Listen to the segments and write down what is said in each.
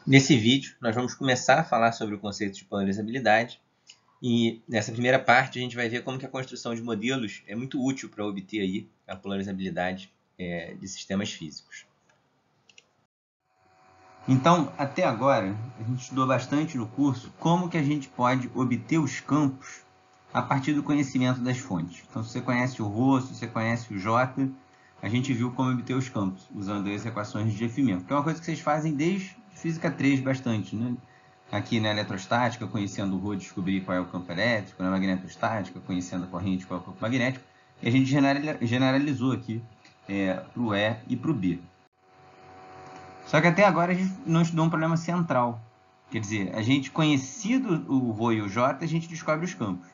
Nesse vídeo, nós vamos começar a falar sobre o conceito de polarizabilidade e nessa primeira parte a gente vai ver como que a construção de modelos é muito útil para obter aí a polarizabilidade de sistemas físicos. Então, até agora, a gente estudou bastante no curso como que a gente pode obter os campos a partir do conhecimento das fontes. Então, se você conhece o Rho, se você conhece o J, a gente viu como obter os campos, usando as equações de Jeff-Miller, que é uma coisa que vocês fazem desde Física 3 bastante, né? Aqui na eletrostática, conhecendo o Rho, descobrir qual é o campo elétrico, na magnetostática, conhecendo a corrente, qual é o campo magnético, e a gente generalizou aqui para o E e para o B. Só que até agora a gente não estudou um problema central. Quer dizer, a gente conhecido o Rho e o J, a gente descobre os campos.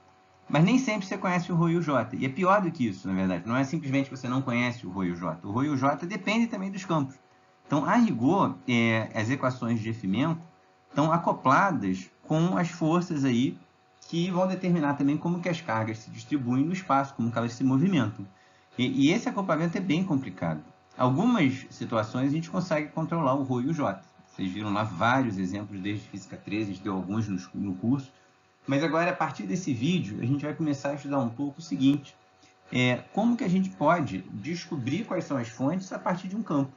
Mas nem sempre você conhece o Rho e o J. E é pior do que isso, na verdade. Não é simplesmente que você não conhece o Rho e o J. O Rho e o J dependem também dos campos. Então, a rigor, as equações de Jeff-Miller estão acopladas com as forças aí que vão determinar também como que as cargas se distribuem no espaço, como que elas se movimentam. E esse acoplamento é bem complicado. Algumas situações a gente consegue controlar o Rho e o J. Vocês viram lá vários exemplos desde Física 13, a gente deu alguns no curso. Mas agora, a partir desse vídeo, a gente vai começar a estudar um pouco o seguinte. Como que a gente pode descobrir quais são as fontes a partir de um campo.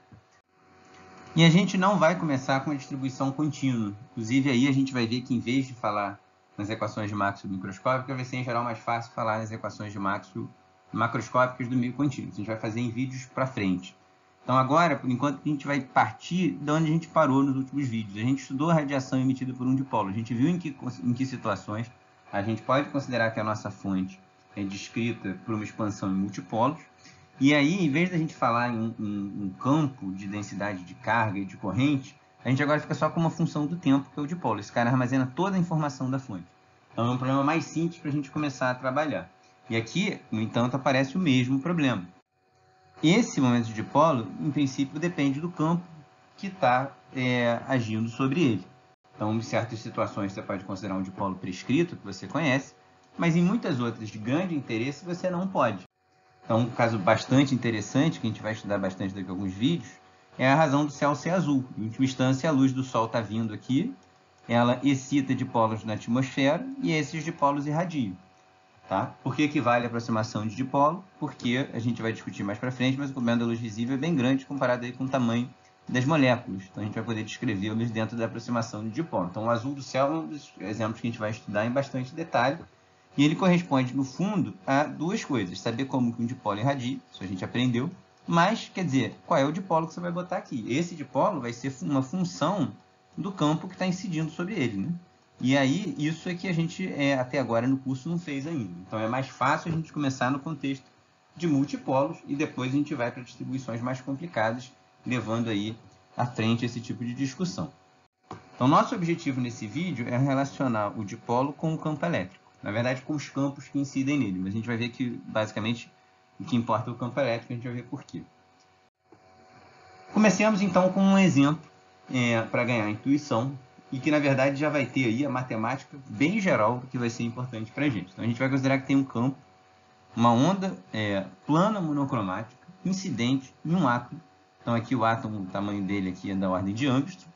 E a gente não vai começar com a distribuição contínua. Inclusive, aí a gente vai ver que, em vez de falar nas equações de Maxwell microscópicas, vai ser, em geral, mais fácil falar nas equações de Maxwell macroscópicas do meio contínuo. A gente vai fazer em vídeos para frente. Então, agora, por enquanto, a gente vai partir de onde a gente parou nos últimos vídeos. A gente estudou a radiação emitida por um dipolo. A gente viu em que situações a gente pode considerar que a nossa fonte é descrita por uma expansão em multipolos. E aí, em vez da gente falar em um campo de densidade de carga e de corrente, a gente agora fica só com uma função do tempo, que é o dipolo. Esse cara armazena toda a informação da fonte. Então, é um problema mais simples para a gente começar a trabalhar. E aqui, no entanto, aparece o mesmo problema. Esse momento de dipolo, em princípio, depende do campo que está agindo sobre ele. Então, em certas situações, você pode considerar um dipolo prescrito, que você conhece, mas em muitas outras de grande interesse, você não pode. Então, um caso bastante interessante, que a gente vai estudar bastante daqui a alguns vídeos, é a razão do céu ser azul. Em última instância, a luz do Sol está vindo aqui, ela excita dipolos na atmosfera e esses dipolos irradiam. Tá? Por que equivale a aproximação de dipolo? Porque a gente vai discutir mais para frente, mas o comprimento da luz visível é bem grande comparado aí com o tamanho das moléculas. Então, a gente vai poder descrevê-los dentro da aproximação de dipolo. Então, o azul do céu é um dos exemplos que a gente vai estudar em bastante detalhe. E ele corresponde, no fundo, a duas coisas. Saber como que um dipolo irradia, isso a gente aprendeu. Mas, quer dizer, qual é o dipolo que você vai botar aqui? Esse dipolo vai ser uma função do campo que está incidindo sobre ele, né? E aí, isso é que a gente, até agora no curso, não fez ainda. Então, é mais fácil a gente começar no contexto de multipolos e depois a gente vai para distribuições mais complicadas, levando aí à frente esse tipo de discussão. Então, nosso objetivo nesse vídeo é relacionar o dipolo com o campo elétrico. Na verdade, com os campos que incidem nele. Mas a gente vai ver que, basicamente, o que importa é o campo elétrico, a gente vai ver por quê. Comecemos, então, com um exemplo para ganhar intuição e que, na verdade, já vai ter aí a matemática bem geral que vai ser importante para a gente. Então, a gente vai considerar que tem um campo, uma onda plana monocromática, incidente em um átomo. Então, aqui o átomo, o tamanho dele aqui é da ordem de Angstrom.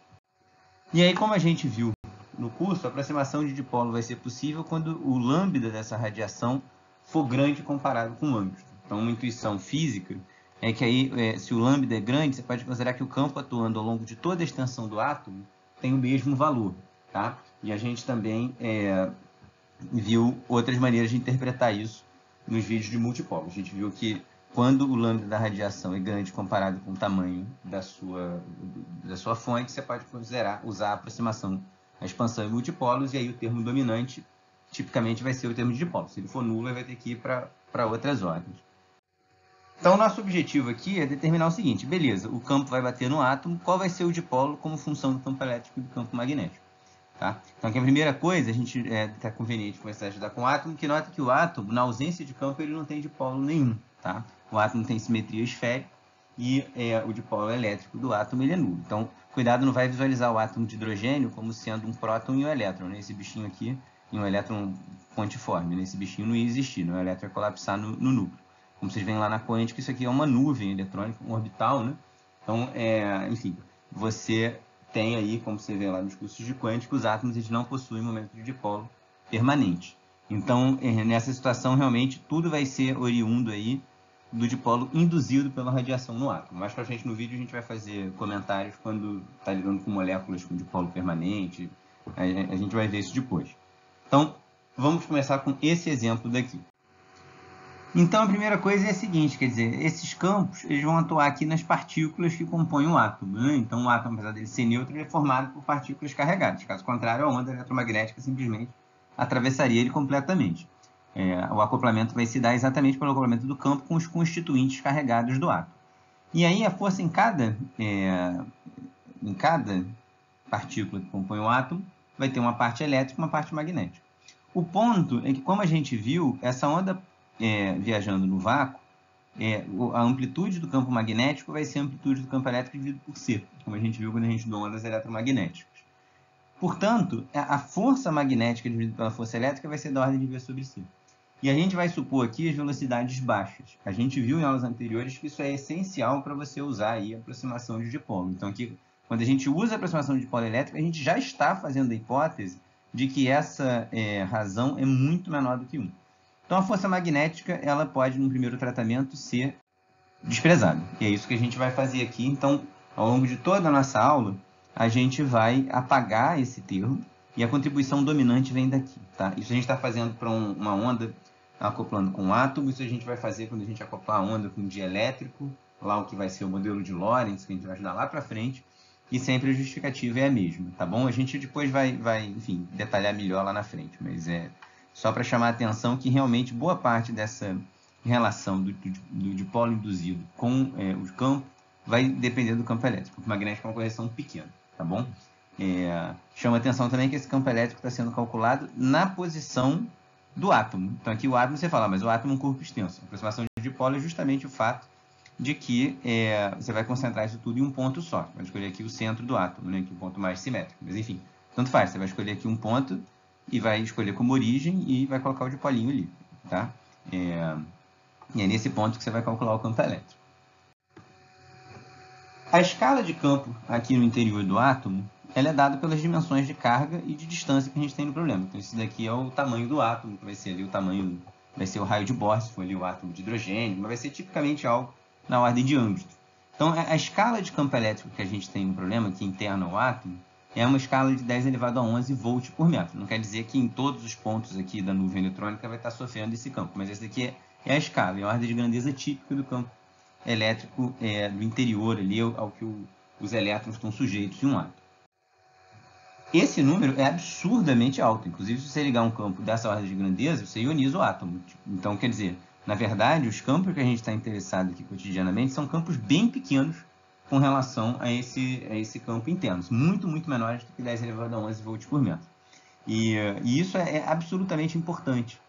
E aí, como a gente viu no curso, a aproximação de dipolo vai ser possível quando o lambda dessa radiação for grande comparado com o Angstrom. Então, uma intuição física é que aí, se o lambda é grande, você pode considerar que o campo atuando ao longo de toda a extensão do átomo tem o mesmo valor. Tá? E a gente também viu outras maneiras de interpretar isso nos vídeos de multipolo. A gente viu que quando o lambda da radiação é grande comparado com o tamanho da sua fonte, você pode usar a aproximação, a expansão em multipolos, e aí o termo dominante tipicamente vai ser o termo de dipolo. Se ele for nulo, ele vai ter que ir para outras ordens. Então, nosso objetivo aqui é determinar o seguinte: beleza, o campo vai bater no átomo, qual vai ser o dipolo como função do campo elétrico e do campo magnético? Tá? Então, aqui a primeira coisa, a gente está conveniente começar a estudar com o átomo, que nota que o átomo, na ausência de campo, ele não tem dipolo nenhum. Tá? O átomo tem simetria esférica e o dipolo elétrico do átomo ele é nulo. Então, cuidado, não vai visualizar o átomo de hidrogênio como sendo um próton e um elétron. Né? Esse bichinho aqui, e um elétron pontiforme. Né? Esse bichinho não ia existir, né? O elétron ia colapsar no núcleo. Como vocês veem lá na quântica, isso aqui é uma nuvem eletrônica, um orbital. Né? Então, enfim, você tem aí, como você vê lá nos cursos de quântica, os átomos eles não possuem momento de dipolo permanente. Então, nessa situação, realmente, tudo vai ser oriundo aí do dipolo induzido pela radiação no átomo. Mais para frente no vídeo a gente vai fazer comentários quando está lidando com moléculas com dipolo permanente. A gente vai ver isso depois. Então, vamos começar com esse exemplo daqui. Então, a primeira coisa é a seguinte, quer dizer, esses campos eles vão atuar aqui nas partículas que compõem o átomo, né? Então, o átomo, apesar dele ser neutro, ele é formado por partículas carregadas. Caso contrário, a onda eletromagnética simplesmente atravessaria ele completamente. O acoplamento vai se dar exatamente pelo acoplamento do campo com os constituintes carregados do átomo. E aí, a força em cada partícula que compõe o átomo vai ter uma parte elétrica e uma parte magnética. O ponto é que, como a gente viu, essa onda viajando no vácuo, a amplitude do campo magnético vai ser a amplitude do campo elétrico dividido por C, como a gente viu quando a gente estudou ondas eletromagnéticas. Portanto, a força magnética dividida pela força elétrica vai ser da ordem de V sobre C. E a gente vai supor aqui as velocidades baixas. A gente viu em aulas anteriores que isso é essencial para você usar aí a aproximação de dipolo. Então, aqui, quando a gente usa a aproximação de dipolo elétrico, a gente já está fazendo a hipótese de que essa razão é muito menor do que 1. Então, a força magnética ela pode, no primeiro tratamento, ser desprezada. E é isso que a gente vai fazer aqui. Então, ao longo de toda a nossa aula, a gente vai apagar esse termo e a contribuição dominante vem daqui. Tá? Isso a gente está fazendo para uma onda acoplando com um átomo. Isso a gente vai fazer quando a gente acoplar a onda com um dielétrico, lá o que vai ser o modelo de Lorentz, que a gente vai estudar lá para frente. E sempre a justificativa é a mesma, tá bom? A gente depois vai enfim, detalhar melhor lá na frente, mas só para chamar a atenção que realmente boa parte dessa relação do dipolo induzido com o campo vai depender do campo elétrico. O magnético é uma correção pequena, tá bom? Chama a atenção também que esse campo elétrico está sendo calculado na posição do átomo. Então aqui o átomo você fala, mas o átomo é um corpo extenso. A aproximação de dipolo é justamente o fato de que você vai concentrar isso tudo em um ponto só. Você vai escolher aqui o centro do átomo, né? Que é o ponto mais simétrico. Mas enfim, tanto faz. Você vai escolher aqui um ponto e vai escolher como origem e vai colocar o dipolinho ali, tá? E é nesse ponto que você vai calcular o campo elétrico. A escala de campo aqui no interior do átomo, ela é dada pelas dimensões de carga e de distância que a gente tem no problema. Então, esse daqui é o tamanho do átomo, que vai ser ali o tamanho, vai ser o raio de Bohr, se for ali o átomo de hidrogênio, mas vai ser tipicamente algo na ordem de âmbito. Então, a escala de campo elétrico que a gente tem no problema, que interna ao átomo, é uma escala de 10 elevado a 11 volts por metro. Não quer dizer que em todos os pontos aqui da nuvem eletrônica vai estar sofrendo esse campo, mas esse daqui é a escala, é a ordem de grandeza típica do campo elétrico do interior ali, ao que os elétrons estão sujeitos em um átomo. Esse número é absurdamente alto. Inclusive, se você ligar um campo dessa ordem de grandeza, você ioniza o átomo. Então, quer dizer, na verdade, os campos que a gente está interessado aqui cotidianamente são campos bem pequenos com relação a esse campo interno, muito, muito menores do que 10 elevado a 11 volts por metro. E isso é absolutamente importante,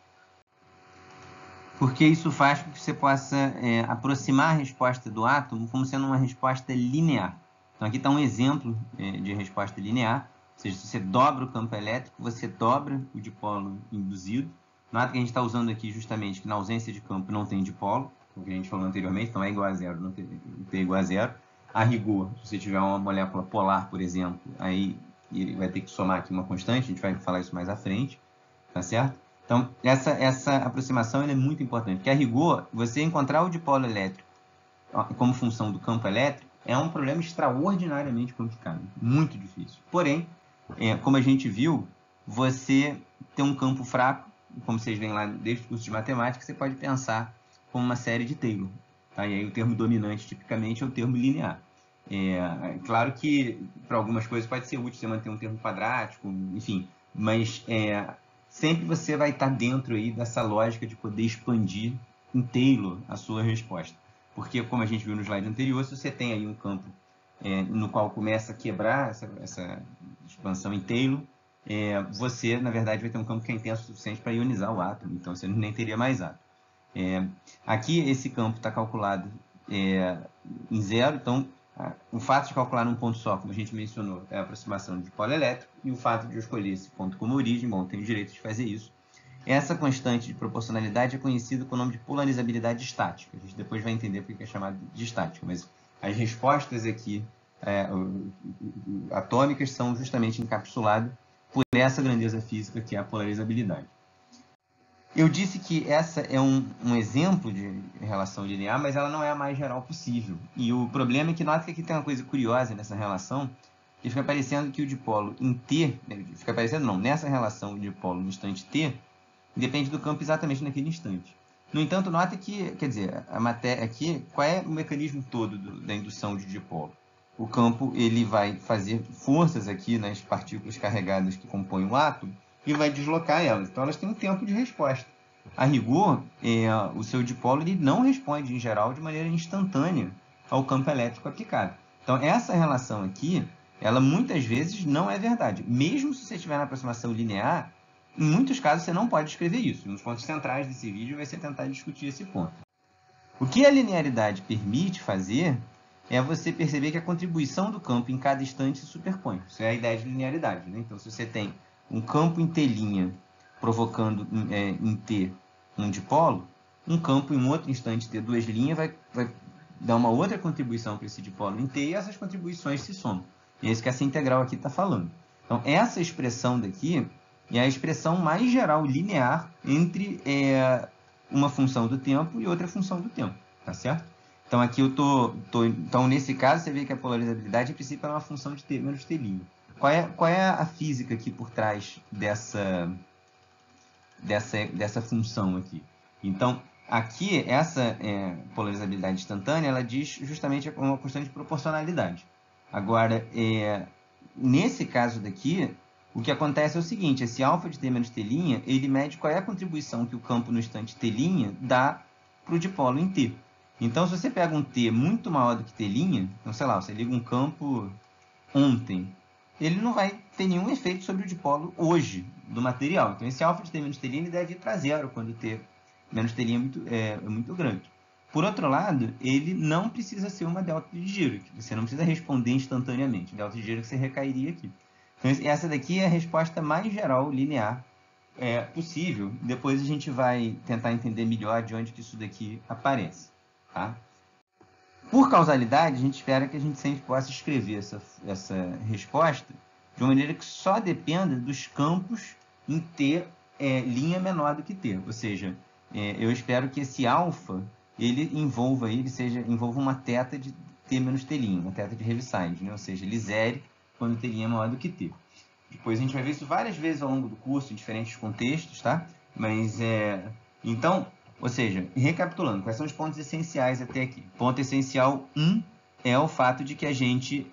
porque isso faz com que você possa aproximar a resposta do átomo como sendo uma resposta linear. Então, aqui está um exemplo de resposta linear, ou seja, se você dobra o campo elétrico, você dobra o dipolo induzido. Nada que a gente está usando aqui justamente que na ausência de campo não tem dipolo, o que a gente falou anteriormente, então é igual a zero, não tem igual a zero. A rigor, se você tiver uma molécula polar, por exemplo, aí ele vai ter que somar aqui uma constante, a gente vai falar isso mais à frente, tá certo? Então, essa aproximação é muito importante, porque a rigor, você encontrar o dipolo elétrico como função do campo elétrico é um problema extraordinariamente complicado, muito difícil. Porém, como a gente viu, você tem um campo fraco, como vocês veem lá desde o curso de matemática, você pode pensar como uma série de Taylor. Tá? E aí o termo dominante, tipicamente, é o termo linear. Claro que para algumas coisas pode ser útil você manter um termo quadrático, enfim, mas sempre você vai estar dentro aí dessa lógica de poder expandir em Taylor a sua resposta. Porque, como a gente viu no slide anterior, se você tem aí um campo no qual começa a quebrar essa expansão em Taylor, você, na verdade, vai ter um campo que é intenso o suficiente para ionizar o átomo, então você nem teria mais átomo. Aqui, esse campo está calculado em zero, então o fato de calcular num ponto só, como a gente mencionou, é a aproximação de dipolo elétrico, e o fato de eu escolher esse ponto como origem, bom, tenho o direito de fazer isso. Essa constante de proporcionalidade é conhecida com o nome de polarizabilidade estática. A gente depois vai entender porque é chamado de estática, mas as respostas aqui atômicas são justamente encapsuladas por essa grandeza física que é a polarizabilidade. Eu disse que essa é um exemplo de relação linear, mas ela não é a mais geral possível. E o problema é que nota que aqui tem uma coisa curiosa nessa relação, que fica parecendo que o dipolo em T, fica parecendo não, nessa relação o dipolo no instante T, depende do campo exatamente naquele instante. No entanto, nota que, quer dizer, a matéria aqui, qual é o mecanismo todo da indução de dipolo? O campo ele vai fazer forças aqui nas partículas carregadas que compõem o átomo, e vai deslocar elas. Então, elas têm um tempo de resposta. A rigor, o seu dipolo ele não responde, em geral, de maneira instantânea ao campo elétrico aplicado. Então, essa relação aqui, ela muitas vezes não é verdade. Mesmo se você estiver na aproximação linear, em muitos casos você não pode escrever isso. Um dos pontos centrais desse vídeo vai ser tentar discutir esse ponto. O que a linearidade permite fazer é você perceber que a contribuição do campo em cada instante se superpõe. Isso é a ideia de linearidade, né? Então, se você tem um campo em T' provocando em T um dipolo, um campo em um outro instante T duas linhas vai dar uma outra contribuição para esse dipolo em T e essas contribuições se somam. E é isso que essa integral aqui está falando. Então, essa expressão daqui é a expressão mais geral linear entre uma função do tempo e outra função do tempo, tá certo? Então, aqui eu então, nesse caso, você vê que a polarizabilidade, em princípio, é uma função de T menos T'. Qual é a física aqui por trás dessa função aqui? Então, aqui, essa polarizabilidade instantânea, ela diz justamente uma questão de proporcionalidade. Agora, nesse caso daqui, o que acontece é o seguinte, esse alfa de T menos T', ele mede qual é a contribuição que o campo no instante T' dá para o dipolo em T. Então, se você pega um T muito maior do que T', então, sei lá, você liga um campo ontem, ele não vai ter nenhum efeito sobre o dipolo hoje do material. Então, esse alfa de T menos T' ele deve ir para zero quando T menos T' é muito grande. Por outro lado, ele não precisa ser uma delta de giro, que você não precisa responder instantaneamente. Delta de giro que você recairia aqui. Então, essa daqui é a resposta mais geral, linear, possível. Depois a gente vai tentar entender melhor de onde que isso daqui aparece. Tá? Por causalidade, a gente espera que a gente sempre possa escrever essa resposta de uma maneira que só dependa dos campos em T menor do que T. Ou seja, eu espero que esse alfa ele envolva uma teta de T menos T', uma teta de Heaviside, né? Ou seja, ele zere quando T' é maior do que T. Depois a gente vai ver isso várias vezes ao longo do curso, em diferentes contextos, tá? Mas, então, ou seja, recapitulando, quais são os pontos essenciais até aqui? Ponto essencial 1 é o fato de que a gente,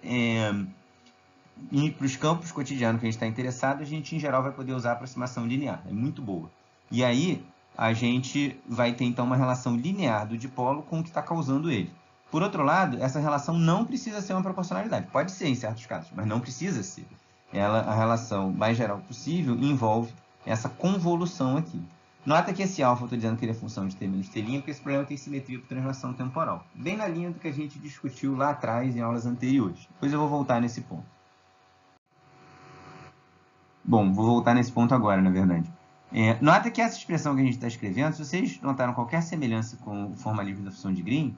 para os campos cotidianos que a gente está interessado, a gente, em geral, vai poder usar a aproximação linear. É muito boa. E aí, a gente vai ter, então, uma relação linear do dipolo com o que está causando ele. Por outro lado, essa relação não precisa ser uma proporcionalidade. Pode ser em certos casos, mas não precisa ser. A relação mais geral possível envolve essa convolução aqui. Nota que esse alfa, eu estou dizendo que ele é função de T menos T', porque esse problema tem simetria por translação temporal. Bem na linha do que a gente discutiu lá atrás, em aulas anteriores. Depois eu vou voltar nesse ponto. Bom, vou voltar nesse ponto agora, na verdade. Nota que essa expressão que a gente está escrevendo, se vocês notaram qualquer semelhança com o formalismo da função de Green,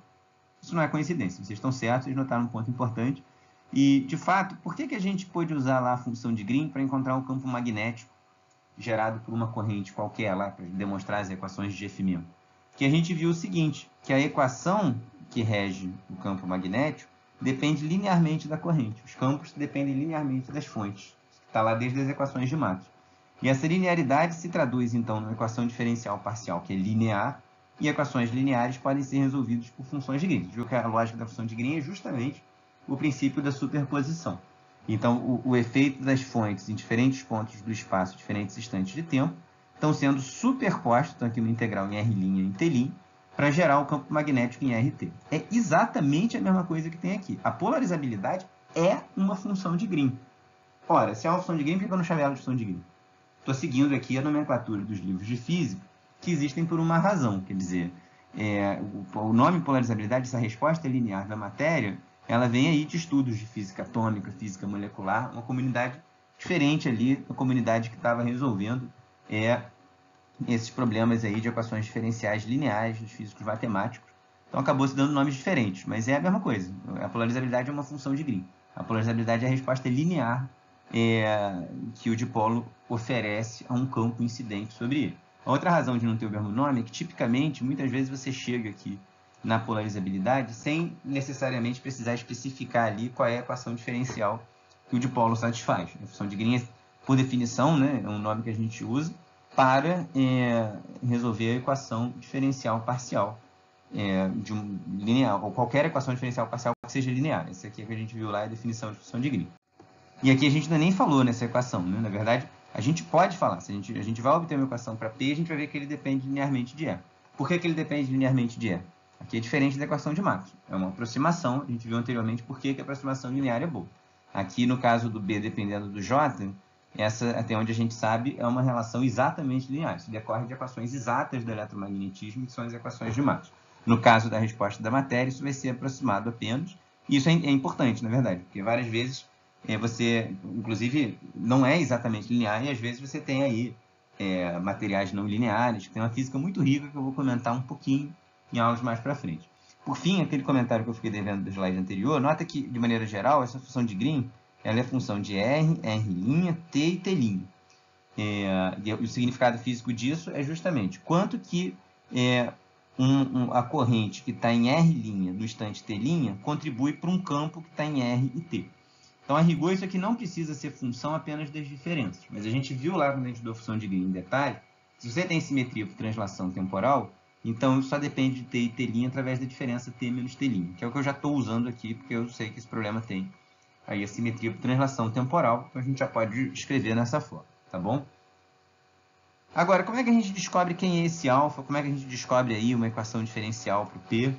isso não é coincidência. Vocês estão certos, vocês notaram um ponto importante. E, de fato, por que a gente pôde usar lá a função de Green para encontrar um campo magnético gerado por uma corrente qualquer lá, para demonstrar as equações de F-. Que a gente viu o seguinte, que a equação que rege o campo magnético depende linearmente da corrente. Os campos dependem linearmente das fontes. Está lá desde as equações de Matos. E essa linearidade se traduz, então, numa equação diferencial parcial, que é linear, e equações lineares podem ser resolvidas por funções de Green. A gente viu que a lógica da função de Green é justamente o princípio da superposição. Então, o efeito das fontes em diferentes pontos do espaço, diferentes instantes de tempo, estão sendo superpostos, então aqui no integral em R' em T', para gerar o campo magnético em RT. É exatamente a mesma coisa que tem aqui. A polarizabilidade é uma função de Green. Ora, se é uma função de Green, por que eu não chamei ela de função de Green? Estou seguindo aqui a nomenclatura dos livros de física, que existem por uma razão. Quer dizer, o nome polarizabilidade, essa resposta linear da matéria, ela vem aí de estudos de física atômica, física molecular, uma comunidade diferente ali, a comunidade que estava resolvendo esses problemas aí de equações diferenciais lineares dos físicos matemáticos. Então acabou se dando nomes diferentes, mas é a mesma coisa. A polarizabilidade é uma função de Green. A polarizabilidade é a resposta linear que o dipolo oferece a um campo incidente sobre ele. A outra razão de não ter o mesmo nome é que, tipicamente, muitas vezes você chega aqui na polarizabilidade sem necessariamente precisar especificar ali qual é a equação diferencial que o dipolo satisfaz. A função de Green, por definição, né, é um nome que a gente usa para resolver a equação diferencial parcial de um linear, ou qualquer equação diferencial parcial que seja linear. Essa aqui que a gente viu lá é a definição de função de Green. E aqui a gente ainda nem falou nessa equação, né? Na verdade, a gente pode falar. Se a gente vai obter uma equação para P, a gente vai ver que ele depende linearmente de E. Por que ele depende linearmente de E? Aqui é diferente da equação de Maxwell. É uma aproximação, a gente viu anteriormente por que a aproximação linear é boa. Aqui, no caso do B dependendo do J, essa, até onde a gente sabe, é uma relação exatamente linear. Isso decorre de equações exatas do eletromagnetismo, que são as equações de Maxwell. No caso da resposta da matéria, isso vai ser aproximado apenas. E isso é importante, na verdade, porque várias vezes você, inclusive, não é exatamente linear, e às vezes você tem aí materiais não lineares, que tem uma física muito rica, que eu vou comentar um pouquinho em aulas mais para frente. Por fim, aquele comentário que eu fiquei devendo do slide anterior, nota que, de maneira geral, essa função de Green ela é função de R, R', T e T'. E o significado físico disso é justamente quanto que a corrente que está em R' no instante T' contribui para um campo que está em R e T. Então, a rigor, isso aqui não precisa ser função apenas das diferenças. Mas a gente viu lá, quando a gente deu a função de Green em detalhe, se você tem simetria por translação temporal, então isso só depende de T e T' através da diferença T menos T', que é o que eu já estou usando aqui, porque eu sei que esse problema tem aí a simetria por translação temporal, então a gente já pode escrever nessa forma, tá bom? Agora, como é que a gente descobre quem é esse alfa? Como é que a gente descobre aí uma equação diferencial para o P?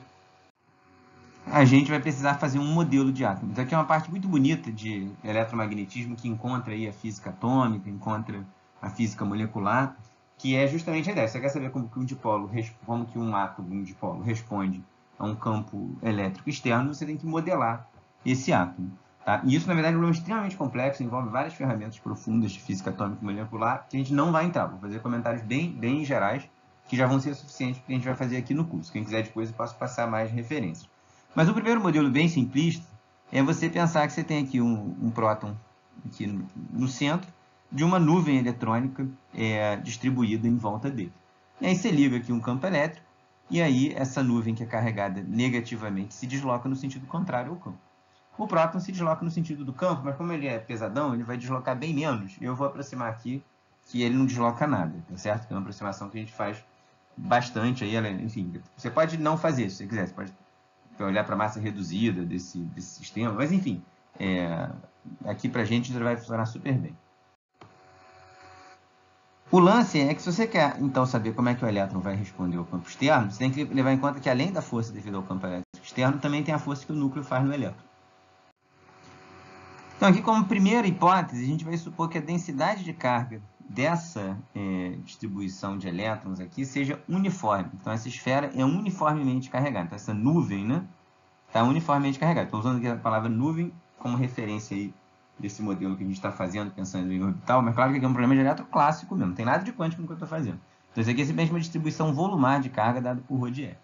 A gente vai precisar fazer um modelo de átomo. Então, aqui é uma parte muito bonita de eletromagnetismo que encontra aí a física atômica, encontra a física molecular, que é justamente a ideia. Você quer saber como que um átomo, um dipolo, responde a um campo elétrico externo, você tem que modelar esse átomo. Tá? E isso, na verdade, é um problema extremamente complexo, envolve várias ferramentas profundas de física atômica e molecular, que a gente não vai entrar. Vou fazer comentários bem gerais, que já vão ser suficientes para que a gente vai fazer aqui no curso. Quem quiser depois, eu posso passar mais referências. Mas o primeiro modelo bem simplista é você pensar que você tem aqui um próton aqui no centro de uma nuvem eletrônica distribuída em volta dele. E aí você liga aqui um campo elétrico e aí essa nuvem que é carregada negativamente se desloca no sentido contrário ao campo. O próton se desloca no sentido do campo, mas como ele é pesadão, ele vai deslocar bem menos. Eu vou aproximar aqui que ele não desloca nada, tá certo? Que é uma aproximação que a gente faz bastante aí, enfim, você pode não fazer se você quiser, você pode olhar para a massa reduzida desse sistema, mas enfim, aqui para a gente já vai funcionar super bem. O lance é que se você quer, então, saber como é que o elétron vai responder ao campo externo, você tem que levar em conta que, além da força devido ao campo elétrico externo, também tem a força que o núcleo faz no elétron. Então, aqui como primeira hipótese, a gente vai supor que a densidade de carga dessa distribuição de elétrons aqui seja uniforme. Então, essa esfera é uniformemente carregada. Então, essa nuvem, né, está uniformemente carregada. Estou usando aqui a palavra nuvem como referência aí desse modelo que a gente está fazendo, pensando em orbital, mas claro que aqui é um problema de elétron clássico mesmo. Não tem nada de quântico no que eu estou fazendo. Então, isso aqui é simplesmente uma distribuição volular de carga dada por ρ de E.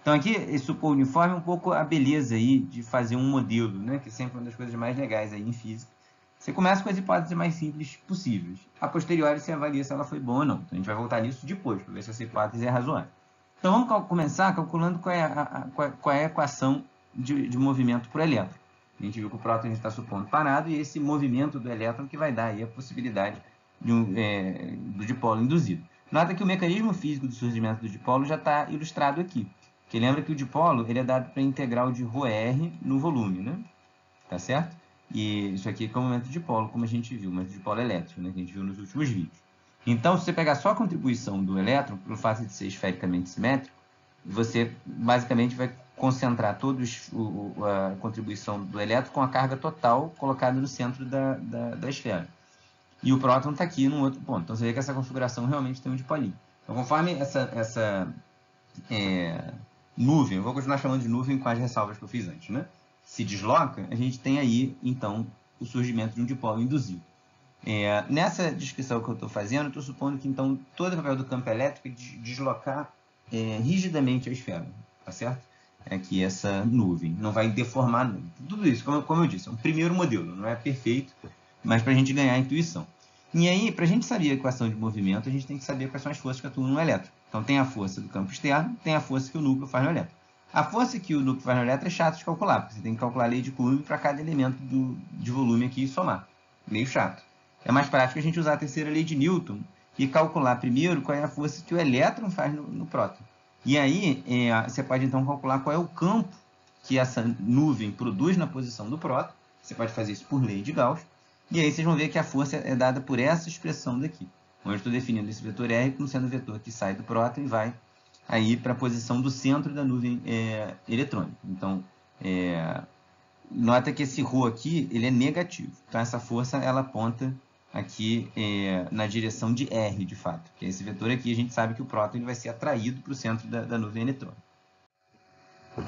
Então, aqui, esse supor uniforme é um pouco a beleza aí de fazer um modelo, né? Que é sempre uma das coisas mais legais aí em física. Você começa com as hipóteses mais simples possíveis. A posteriori, você avalia se ela foi boa ou não. Então, a gente vai voltar nisso depois, para ver se essa hipótese é razoável. Então, vamos começar calculando qual é a equação de movimento por elétron. A gente viu que o próton a gente está supondo parado, e esse movimento do elétron que vai dar aí a possibilidade do dipolo induzido. Nota que o mecanismo físico do surgimento do dipolo já está ilustrado aqui. Porque lembra que o dipolo ele é dado para a integral de ρr no volume, né? Tá certo? E isso aqui é o momento de dipolo, como a gente viu, mas dipolo elétrico, né? Que a gente viu nos últimos vídeos. Então, se você pegar só a contribuição do elétron, pelo fato de ser esfericamente simétrico, você basicamente vai concentrar toda a contribuição do elétron com a carga total colocada no centro da esfera. E o próton está aqui num outro ponto. Então, você vê que essa configuração realmente tem um dipolinho. Então, conforme essa nuvem, eu vou continuar chamando de nuvem com as ressalvas que eu fiz antes, né? Se desloca, a gente tem aí, então, o surgimento de um dipolo induzido. Nessa descrição que eu estou fazendo, eu estou supondo que, então, todo o papel do campo elétrico é deslocar rigidamente a esfera, tá certo? aqui essa nuvem, não vai deformar a nuvem. Tudo isso, como eu disse, é um primeiro modelo, não é perfeito, mas para a gente ganhar a intuição. E aí, para a gente saber a equação de movimento, a gente tem que saber quais são as forças que atuam no elétron. Então, tem a força do campo externo, tem a força que o núcleo faz no elétron. A força que o núcleo faz no elétron é chato de calcular, porque você tem que calcular a lei de Coulomb para cada elemento de volume aqui e somar. Meio chato. É mais prático a gente usar a terceira lei de Newton e calcular primeiro qual é a força que o elétron faz no próton. E aí, você pode então calcular qual é o campo que essa nuvem produz na posição do próton. Você pode fazer isso por lei de Gauss. E aí vocês vão ver que a força é dada por essa expressão daqui, onde eu estou definindo esse vetor R como sendo o vetor que sai do próton e vai aí para a posição do centro da nuvem eletrônica. Então, nota que esse ρ aqui ele é negativo. Então, essa força ela aponta aqui na direção de R, de fato. Que é esse vetor aqui, a gente sabe que o próton ele vai ser atraído para o centro da nuvem eletrônica.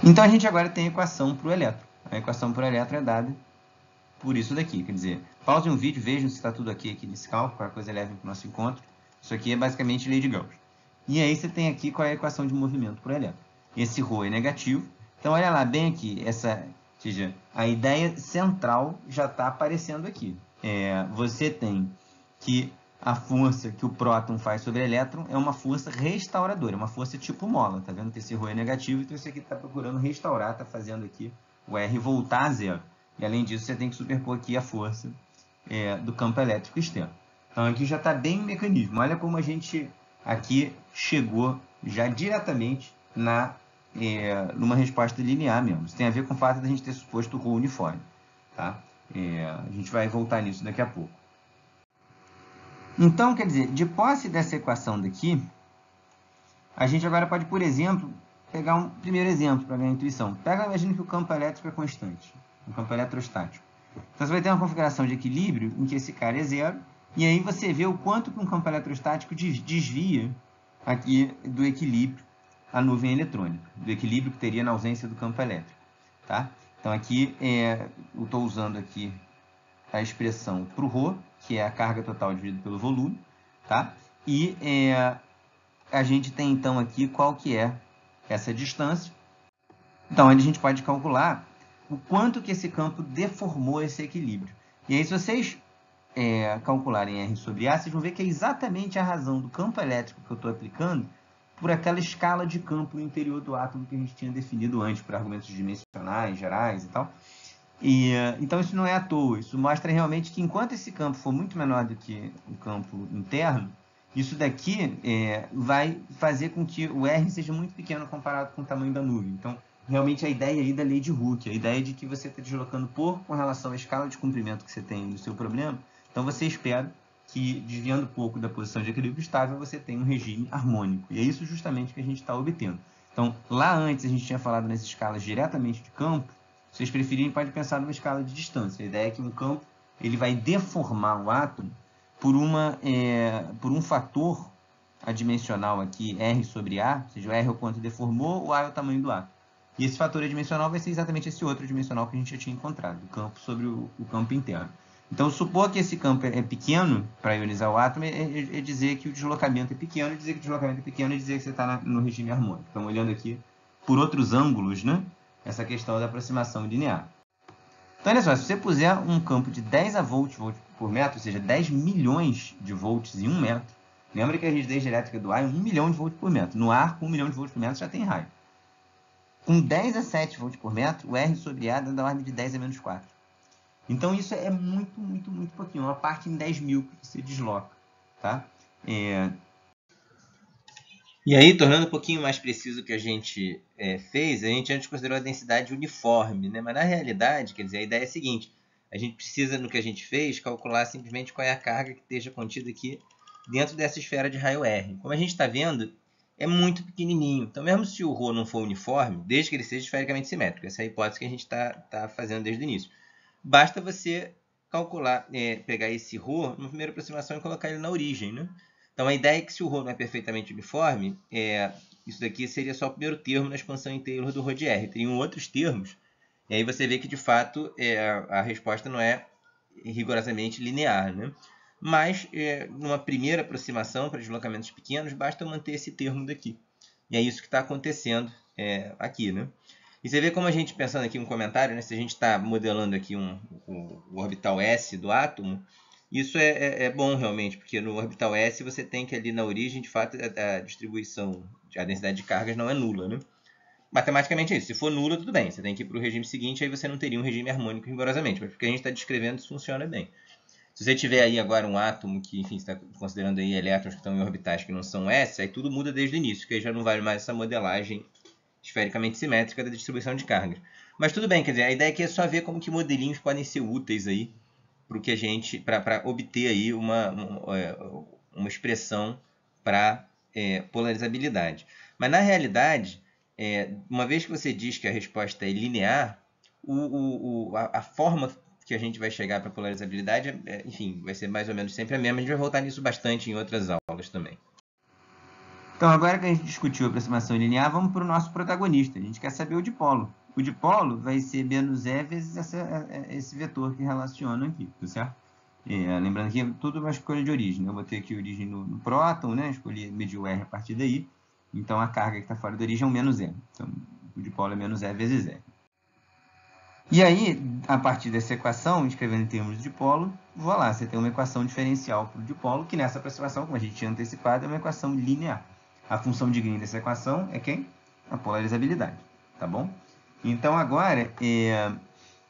Então, a gente agora tem a equação para o elétron. A equação para o elétron é dada por isso daqui, quer dizer, pausem um vídeo, vejam se está tudo aqui nesse cálculo, qualquer coisa levem para o nosso encontro. Isso aqui é basicamente lei de Gauss. E aí você tem aqui qual é a equação de movimento por elétron. Esse ρ é negativo, então olha lá bem aqui, ou seja, a ideia central já está aparecendo aqui. Você tem que a força que o próton faz sobre o elétron é uma força restauradora, uma força tipo mola, tá vendo que esse ρ é negativo, então isso aqui está procurando restaurar, está fazendo aqui o R voltar a zero. E, além disso, você tem que superpor aqui a força do campo elétrico externo. Então, aqui já está bem o mecanismo. Olha como a gente aqui chegou já diretamente numa resposta linear mesmo. Isso tem a ver com o fato de a gente ter suposto o ρ uniforme. Tá? A gente vai voltar nisso daqui a pouco. Então, quer dizer, de posse dessa equação daqui, a gente agora pode, por exemplo, pegar um primeiro exemplo para ganhar intuição. Imagina que o campo elétrico é constante. Um campo eletrostático. Então, você vai ter uma configuração de equilíbrio em que esse cara é zero, e aí você vê o quanto que um campo eletrostático desvia aqui do equilíbrio a nuvem eletrônica, do equilíbrio que teria na ausência do campo elétrico. Tá? Então, aqui eu estou usando aqui a expressão para o ρ, que é a carga total dividida pelo volume, tá? E a gente tem, então, aqui qual que é essa distância. Então, a gente pode calcular o quanto que esse campo deformou esse equilíbrio. E aí, se vocês calcularem R sobre A, vocês vão ver que é exatamente a razão do campo elétrico que eu estou aplicando por aquela escala de campo interior do átomo que a gente tinha definido antes, por argumentos dimensionais, gerais e tal. Então, isso não é à toa. Isso mostra realmente que, enquanto esse campo for muito menor do que o campo interno, isso daqui vai fazer com que o R seja muito pequeno comparado com o tamanho da nuvem. Então, realmente a ideia aí da lei de Hooke, a ideia de que você está deslocando pouco com relação à escala de comprimento que você tem no seu problema, então você espera que, desviando pouco da posição de equilíbrio estável, você tenha um regime harmônico. E é isso justamente que a gente está obtendo. Então, lá antes a gente tinha falado nas escalas diretamente de campo. Se vocês preferirem, pode pensar numa escala de distância. A ideia é que um campo ele vai deformar o átomo por um fator adimensional aqui, R sobre A, ou seja, o R é o quanto deformou, o A é o tamanho do átomo. E esse fator adimensional vai ser exatamente esse outro adimensional que a gente já tinha encontrado, o campo sobre o campo interno. Então, supor que esse campo é pequeno para ionizar o átomo é dizer que o deslocamento é pequeno, e dizer que o deslocamento é pequeno é dizer que você está no regime harmônico. Então, olhando aqui por outros ângulos, né, essa questão da aproximação linear. Então, olha só, se você puser um campo de 10 a volt por metro, ou seja, 10 milhões de volts em 1 metro, lembra que a rigidez elétrica do ar é 1 milhão de volts por metro. No ar, com 1 milhão de volts por metro já tem raio. Com 10 a 7 volts por metro, o R sobre A dá da ordem de 10 a menos 4. Então, isso é muito, muito, muito pouquinho. Uma parte em 10 mil que você desloca. Tá? E aí, tornando um pouquinho mais preciso o que a gente fez, a gente antes considerou a densidade uniforme, né? Mas na realidade, quer dizer, a ideia é a seguinte: a gente precisa, no que a gente fez, calcular simplesmente qual é a carga que esteja contida aqui dentro dessa esfera de raio R. Como a gente está vendo, é muito pequenininho. Então, mesmo se o ρ não for uniforme, desde que ele seja esfericamente simétrico, essa é a hipótese que a gente está fazendo desde o início, basta você calcular, pegar esse ρ numa primeira aproximação e colocar ele na origem, né? Então, a ideia é que se o ρ não é perfeitamente uniforme, isso daqui seria só o primeiro termo na expansão em Taylor do ρ de R. Teriam outros termos, e aí você vê que, de fato, a resposta não é rigorosamente linear, né? Mas, numa primeira aproximação para deslocamentos pequenos, basta manter esse termo daqui. E é isso que está acontecendo aqui, né? E você vê como a gente, pensando aqui um comentário, né, se a gente está modelando aqui o orbital S do átomo, isso é bom realmente, porque no orbital S você tem que ali na origem, de fato, a distribuição, a densidade de cargas não é nula, né? Matematicamente é isso. Se for nula, tudo bem. Você tem que ir para o regime seguinte, aí você não teria um regime harmônico rigorosamente. Mas porque a gente está descrevendo, isso funciona bem. Se você tiver aí agora um átomo que, enfim, você está considerando aí elétrons que estão em orbitais que não são S, aí tudo muda desde o início, porque aí já não vale mais essa modelagem esfericamente simétrica da distribuição de cargas. Mas tudo bem, quer dizer, a ideia aqui é só ver como que modelinhos podem ser úteis aí para obter aí uma expressão para polarizabilidade. Mas na realidade, uma vez que você diz que a resposta é linear, a forma que a gente vai chegar para a polarizabilidade, enfim, vai ser mais ou menos sempre a mesma. A gente vai voltar nisso bastante em outras aulas também. Então, agora que a gente discutiu a aproximação linear, vamos para o nosso protagonista. A gente quer saber o dipolo. O dipolo vai ser menos E vezes esse vetor que relaciona aqui, tá certo? Lembrando que é tudo uma escolha de origem. Eu botei aqui a origem no próton, né? Escolhi medir o R a partir daí. Então, a carga que está fora da origem é o menos E. Então, o dipolo é menos E vezes R. E aí, a partir dessa equação, escrevendo em termos de dipolo, vou lá, você tem uma equação diferencial para o dipolo, que nessa aproximação, como a gente tinha antecipado, é uma equação linear. A função de Green dessa equação é quem? A polarizabilidade, tá bom? Então, agora,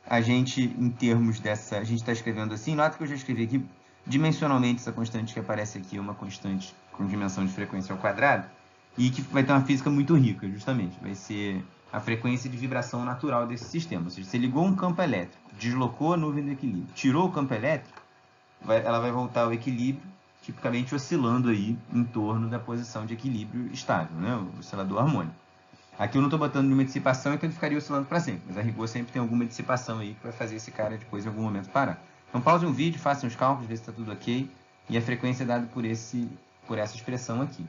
a gente, em termos dessa, a gente está escrevendo assim, nota que eu já escrevi aqui, dimensionalmente, essa constante que aparece aqui é uma constante com dimensão de frequência ao quadrado, e que vai ter uma física muito rica, justamente. Vai ser a frequência de vibração natural desse sistema. Ou seja, você ligou um campo elétrico, deslocou a nuvem do equilíbrio, tirou o campo elétrico, ela vai voltar ao equilíbrio, tipicamente oscilando aí em torno da posição de equilíbrio estável, né? O oscilador harmônico. Aqui eu não estou botando nenhuma dissipação, então ele ficaria oscilando para sempre. Mas a rigor sempre tem alguma dissipação aí que vai fazer esse cara depois em algum momento parar. Então pause o vídeo, façam os cálculos, vê se está tudo ok. E a frequência é dada por essa expressão aqui.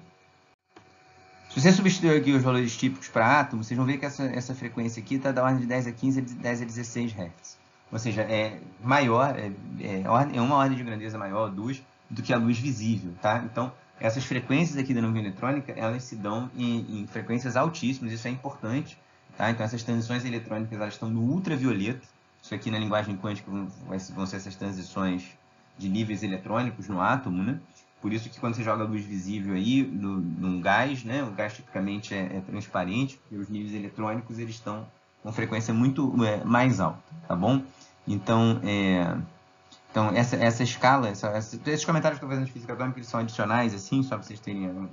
Se você substituir aqui os valores típicos para átomo, vocês vão ver que essa frequência aqui está da ordem de 10 a 15 a 10 a 16 Hz. Ou seja, é maior, é uma ordem de grandeza maior, 2, do que a luz visível, tá? Então, essas frequências aqui da nuvem eletrônica, elas se dão em frequências altíssimas, isso é importante, tá? Então, essas transições eletrônicas, elas estão no ultravioleta. Isso aqui na linguagem quântica vão ser essas transições de níveis eletrônicos no átomo, né? Por isso que quando você joga luz visível aí num gás, né, o gás tipicamente é transparente, e os níveis eletrônicos eles estão com frequência muito mais alta, tá bom? Então, essa escala, esses comentários que eu estou fazendo de física atômica, eles são adicionais, assim, só para vocês terem uma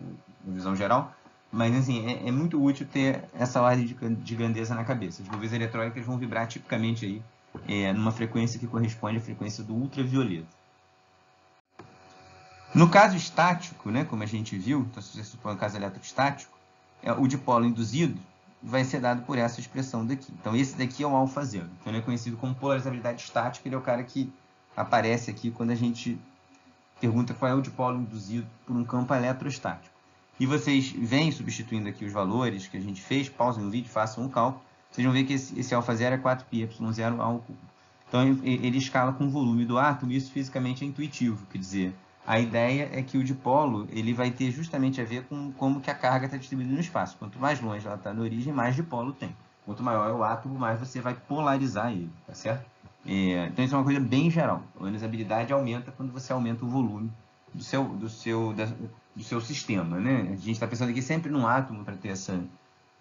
visão geral, mas assim, é muito útil ter essa ordem de grandeza na cabeça. As nuvens eletrônicas vão vibrar tipicamente aí, numa frequência que corresponde à frequência do ultravioleta. No caso estático, né, como a gente viu, então, se você supõe um caso eletrostático, o dipolo induzido vai ser dado por essa expressão daqui. Então, esse daqui é o alfa zero. Então, ele é conhecido como polarizabilidade estática. Ele é o cara que aparece aqui quando a gente pergunta qual é o dipolo induzido por um campo eletrostático. E vocês vêm substituindo aqui os valores que a gente fez, pausem o vídeo, façam um cálculo. Vocês vão ver que esse alfa zero é 4πy0 ao cubo. Então, ele escala com o volume do átomo, e isso fisicamente é intuitivo, quer dizer, a ideia é que o dipolo ele vai ter justamente a ver com como que a carga está distribuída no espaço. Quanto mais longe ela está da origem, mais dipolo tem. Quanto maior é o átomo, mais você vai polarizar ele, tá certo? Então isso é uma coisa bem geral. A ionizabilidade aumenta quando você aumenta o volume do seu sistema, né? A gente está pensando aqui sempre num átomo para ter essa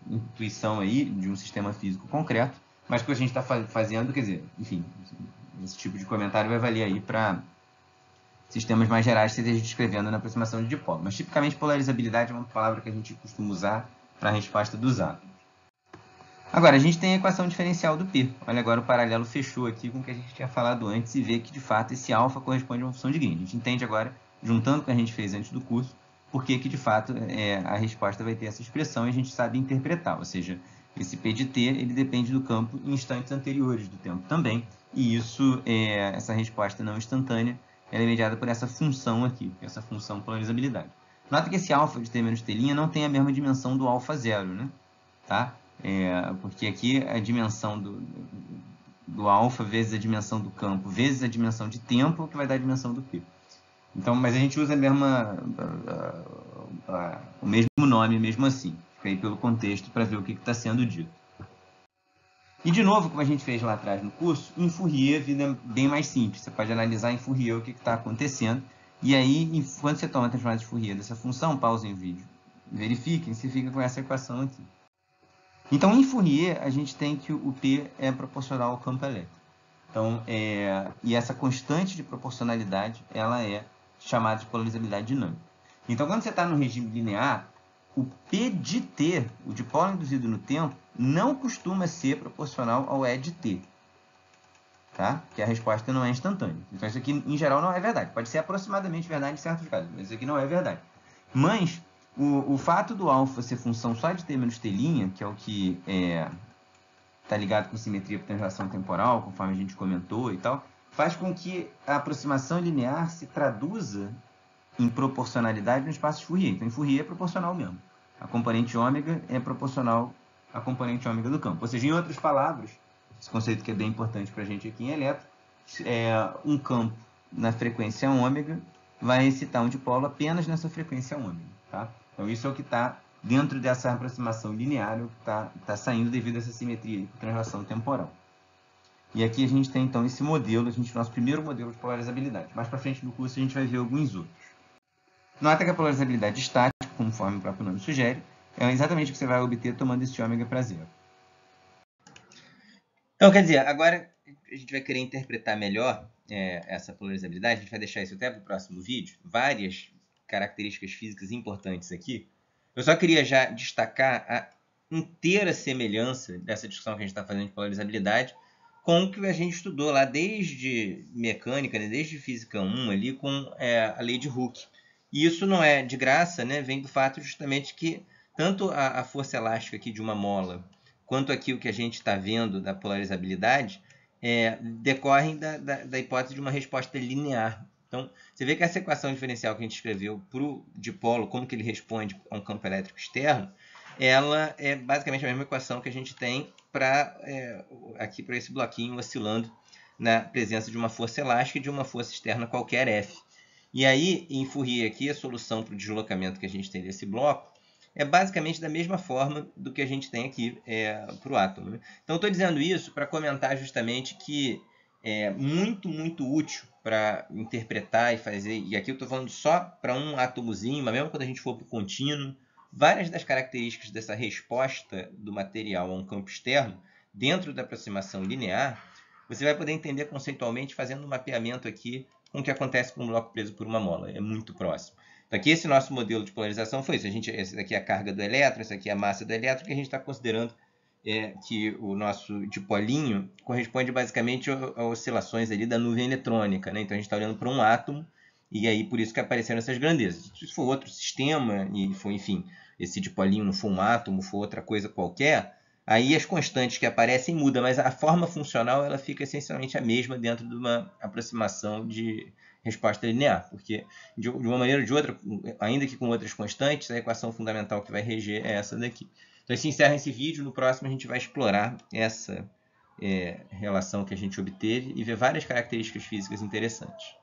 intuição aí de um sistema físico concreto, mas o que a gente está fazendo, quer dizer, enfim, esse tipo de comentário vai valer aí para sistemas mais gerais que você esteja descrevendo na aproximação de dipolo. Mas, tipicamente, polarizabilidade é uma palavra que a gente costuma usar para a resposta dos átomos. Agora, a gente tem a equação diferencial do P. Olha, agora o paralelo fechou aqui com o que a gente tinha falado antes e vê que, de fato, esse alfa corresponde a uma função de Green. A gente entende agora, juntando com o que a gente fez antes do curso, porque que, de fato, a resposta vai ter essa expressão e a gente sabe interpretar. Ou seja, esse P de T ele depende do campo em instantes anteriores do tempo também. E isso, essa resposta não instantânea, ela é mediada por essa função aqui, essa função polarizabilidade. Nota que esse alfa de T menos T' não tem a mesma dimensão do alfa zero, né? Tá? Porque aqui a dimensão do alfa vezes a dimensão do campo vezes a dimensão de tempo que vai dar a dimensão do P. Então, mas a gente usa o mesmo nome mesmo assim. Fica aí pelo contexto para ver o que está sendo dito. E, de novo, como a gente fez lá atrás no curso, em Fourier a vida é bem mais simples. Você pode analisar em Fourier o que está acontecendo. E aí, quando você toma a transformada de Fourier dessa função, pausem o vídeo, verifiquem, você fica com essa equação aqui. Então, em Fourier, a gente tem que o P é proporcional ao campo elétrico. Então, e essa constante de proporcionalidade, ela é chamada de polarizabilidade dinâmica. Então, quando você está no regime linear, o P de T, o dipolo induzido no tempo, não costuma ser proporcional ao E de T. Tá? Porque a resposta não é instantânea. Então, isso aqui, em geral, não é verdade. Pode ser aproximadamente verdade em certos casos, mas isso aqui não é verdade. Mas, o fato do alfa ser função só de T menos T', que é o que está ligado com simetria por translação temporal, conforme a gente comentou e tal, faz com que a aproximação linear se traduza em proporcionalidade no espaço de Fourier. Então, em Fourier é proporcional mesmo. A componente ômega é proporcional à componente ômega do campo. Ou seja, em outras palavras, esse conceito que é bem importante para a gente aqui em elétron, um campo na frequência ômega vai excitar um dipolo apenas nessa frequência ômega. Tá? Então, isso é o que está dentro dessa aproximação linear, o que está saindo devido a essa simetria por translação temporal. E aqui a gente tem, então, esse modelo, nosso primeiro modelo de polarizabilidade. Mais para frente no curso a gente vai ver alguns outros. Nota que a polarizabilidade estática, conforme o próprio nome sugere, é exatamente o que você vai obter tomando esse ômega para zero. Então, quer dizer, agora a gente vai querer interpretar melhor essa polarizabilidade. A gente vai deixar isso até para o próximo vídeo. Várias características físicas importantes aqui. Eu só queria já destacar a inteira semelhança dessa discussão que a gente está fazendo de polarizabilidade com o que a gente estudou lá desde mecânica, né, desde física 1, ali, com a lei de Hooke. E isso não é de graça, né? Vem do fato justamente que tanto a força elástica aqui de uma mola, quanto aqui o que a gente está vendo da polarizabilidade, decorrem da hipótese de uma resposta linear. Então, você vê que essa equação diferencial que a gente escreveu para o dipolo, como que ele responde a um campo elétrico externo, ela é basicamente a mesma equação que a gente tem aqui para esse bloquinho oscilando na presença de uma força elástica e de uma força externa qualquer F. E aí, em Fourier aqui, a solução para o deslocamento que a gente tem desse bloco é basicamente da mesma forma do que a gente tem aqui para o átomo. Né? Então, estou dizendo isso para comentar justamente que é muito, muito útil para interpretar e fazer, e aqui eu estou falando só para um átomozinho, mas mesmo quando a gente for para o contínuo, várias das características dessa resposta do material a um campo externo, dentro da aproximação linear, você vai poder entender conceitualmente fazendo um mapeamento aqui com o que acontece com um bloco preso por uma mola. É muito próximo. Então, aqui esse nosso modelo de polarização foi isso. Esse daqui é a carga do elétron, essa aqui é a massa do elétron, que a gente está considerando que o nosso dipolinho corresponde basicamente a oscilações ali da nuvem eletrônica. Né? Então, a gente está olhando para um átomo, e aí por isso que apareceram essas grandezas. Se for outro sistema, e for, enfim, esse dipolinho não for um átomo, for outra coisa qualquer, aí as constantes que aparecem mudam, mas a forma funcional ela fica essencialmente a mesma dentro de uma aproximação de resposta linear, porque de uma maneira ou de outra, ainda que com outras constantes, a equação fundamental que vai reger é essa daqui. Então, assim encerra esse vídeo. No próximo a gente vai explorar essa relação que a gente obteve e ver várias características físicas interessantes.